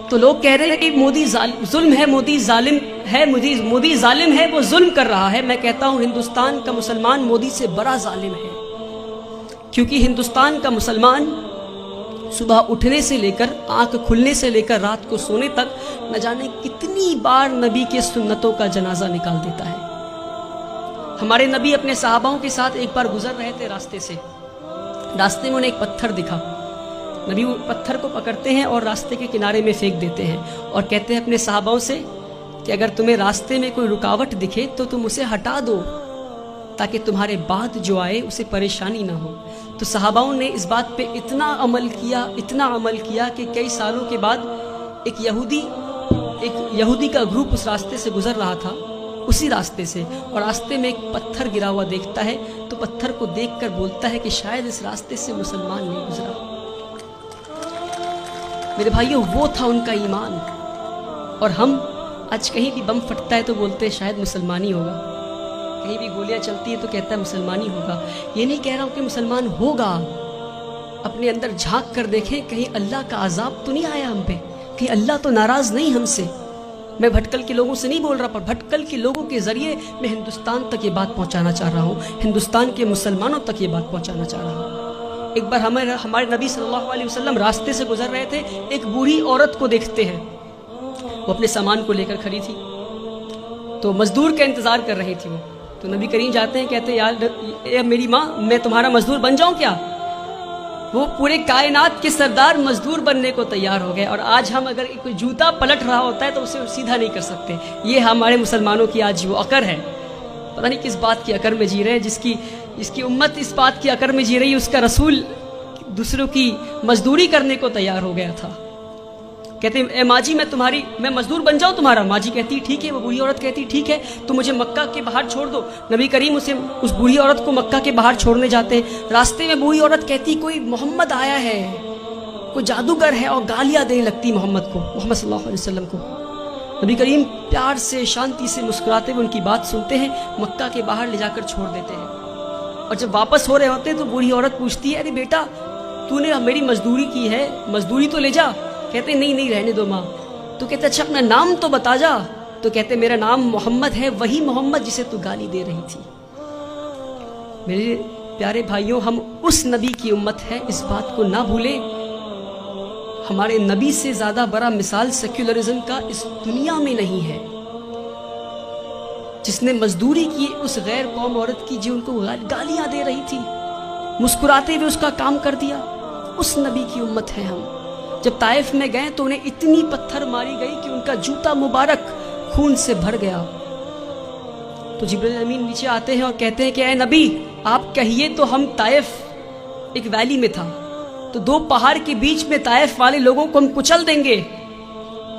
تو لوگ کہہ رہے ہیں کہ مودی ظلم ہے، مودی ظالم ہے، مودی ظالم ہے، وہ ظلم کر رہا ہے۔ میں کہتا ہوں ہندوستان کا مسلمان مودی سے بڑا ظالم ہے، کیونکہ ہندوستان کا مسلمان صبح اٹھنے سے لے کر آنکھ کھلنے سے لے کر رات کو سونے تک نہ جانے کتنی بار نبی کے سنتوں کا جنازہ نکال دیتا ہے۔ ہمارے نبی اپنے صحاباؤں کے ساتھ ایک بار گزر رہے تھے راستے سے، راستے میں انہیں ایک پتھر دکھا، نبی وہ پتھر کو پکڑتے ہیں اور راستے کے کنارے میں پھینک دیتے ہیں اور کہتے ہیں اپنے صحاباؤں سے کہ اگر تمہیں راستے میں کوئی رکاوٹ دکھے تو تم اسے ہٹا دو تاکہ تمہارے بعد جو آئے اسے پریشانی نہ ہو۔ تو صحاباؤں نے اس بات پہ اتنا عمل کیا کہ کئی سالوں کے بعد ایک یہودی کا گروپ اس راستے سے گزر رہا تھا، اسی راستے سے، اور راستے میں ایک پتھر گرا ہوا دیکھتا ہے تو پتھر کو دیکھ کر بولتا ہے کہ شاید اس راستے سے مسلمان نہیں گزرا۔ میرے بھائیوں، وہ تھا ان کا ایمان۔ اور ہم آج کہیں بھی بم پھٹتا ہے تو بولتے ہیں شاید مسلمانی ہوگا، کہیں بھی گولیاں چلتی ہے تو کہتا ہے مسلمانی ہوگا۔ یہ نہیں کہہ رہا ہوں کہ مسلمان ہوگا، اپنے اندر جھانک کر دیکھیں کہیں اللہ کا عذاب تو نہیں آیا ہم پہ، کہیں اللہ تو ناراض نہیں ہم سے۔ میں بھٹکل کے لوگوں سے نہیں بول رہا، پر بھٹکل کے لوگوں کے ذریعے میں ہندوستان تک یہ بات پہنچانا چاہ رہا ہوں، ہندوستان کے مسلمانوں تک یہ بات پہنچانا چاہ رہا ہوں۔ ایک بار ہمارے نبی صلی اللہ علیہ وسلم راستے سے گزر رہے تھے، ایک بوڑھی عورت کو دیکھتے ہیں، وہ اپنے سامان کو لے کر کھڑی تھی، تو مزدور کا انتظار کر رہی تھی وہ۔ تو نبی کریم جاتے ہیں، کہتے ہیں یار اے میری ماں، میں تمہارا مزدور بن جاؤں کیا؟ وہ پورے کائنات کے سردار مزدور بننے کو تیار ہو گئے، اور آج ہم اگر کوئی جوتا پلٹ رہا ہوتا ہے تو اسے سیدھا نہیں کر سکتے۔ یہ ہمارے مسلمانوں کی آج وہ عقر ہے، پتہ نہیں کس بات کی عقر میں جی رہے ہیں، جس کی امت اس بات کی عقر میں جی رہی ہے، اس کا رسول دوسروں کی مزدوری کرنے کو تیار ہو گیا تھا۔ کہتے ہیں اے ماں جی میں مزدور بن جاؤں تمہارا؟ ماں جی کہتی ٹھیک ہے، وہ بوڑھی عورت کہتی ٹھیک ہے، تو مجھے مکہ کے باہر چھوڑ دو۔ نبی کریم اس بوڑھی عورت کو مکہ کے باہر چھوڑنے جاتے ہیں، راستے میں بوڑھی عورت کہتی کوئی محمد آیا ہے، کوئی جادوگر ہے، اور گالیاں دینے لگتی محمد صلی اللہ علیہ وسلم کو۔ نبی کریم پیار سے شانتی سے مسکراتے ہوئے ان کی بات سنتے ہیں، مکہ کے باہر لے جا کر چھوڑ دیتے ہیں۔ اور جب واپس ہو رہے ہوتے ہیں تو بوڑھی عورت پوچھتی ہے ارے بیٹا تو نے میری مزدوری کی ہے، مزدوری تو لے جا۔ کہتے نہیں رہنے دو ماں۔ تو کہتے اچھا اپنا نام تو بتا جا۔ تو کہتے میرا نام محمد ہے، وہی محمد جسے تو گالی دے رہی تھی۔ میرے پیارے بھائیوں، ہم اس نبی کی امت ہے، اس بات کو نہ بھولیں۔ ہمارے نبی سے زیادہ بڑا مثال سیکولرزم کا اس دنیا میں نہیں ہے، جس نے مزدوری کی اس غیر قوم عورت کی جو ان کو گالیاں دے رہی تھی، مسکراتے ہوئے اس کا کام کر دیا۔ اس نبی کی امت ہے ہم۔ جب طائف میں گئے تو انہیں اتنی پتھر ماری گئی کہ ان کا جوتا مبارک خون سے بھر گیا۔ تو جبرائیل امین نیچے آتے ہیں اور کہتے ہیں کہ اے نبی آپ کہیے تو ہم طائف ایک ویلی میں تھا، تو دو پہاڑ کے بیچ میں طائف والے لوگوں کو ہم کچل دیں گے۔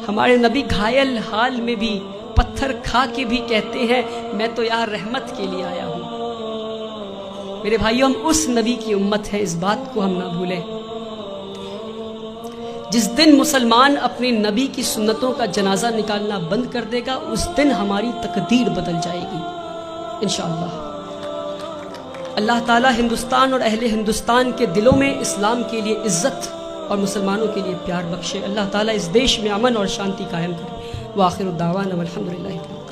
ہمارے نبی گھائل حال میں بھی پتھر کھا کے بھی کہتے ہیں میں تو یہاں رحمت کے لیے آیا ہوں۔ میرے بھائیوں، ہم اس نبی کی امت ہے، اس بات کو ہم نہ بھولیں۔ جس دن مسلمان اپنے نبی کی سنتوں کا جنازہ نکالنا بند کر دے گا، اس دن ہماری تقدیر بدل جائے گی انشاءاللہ۔ اللہ تعالی ہندوستان اور اہل ہندوستان کے دلوں میں اسلام کے لیے عزت اور مسلمانوں کے لیے پیار بخشے۔ اللہ تعالی اس دیش میں امن اور شانتی قائم کرے۔ وآخر الدعوانا والحمدللہ۔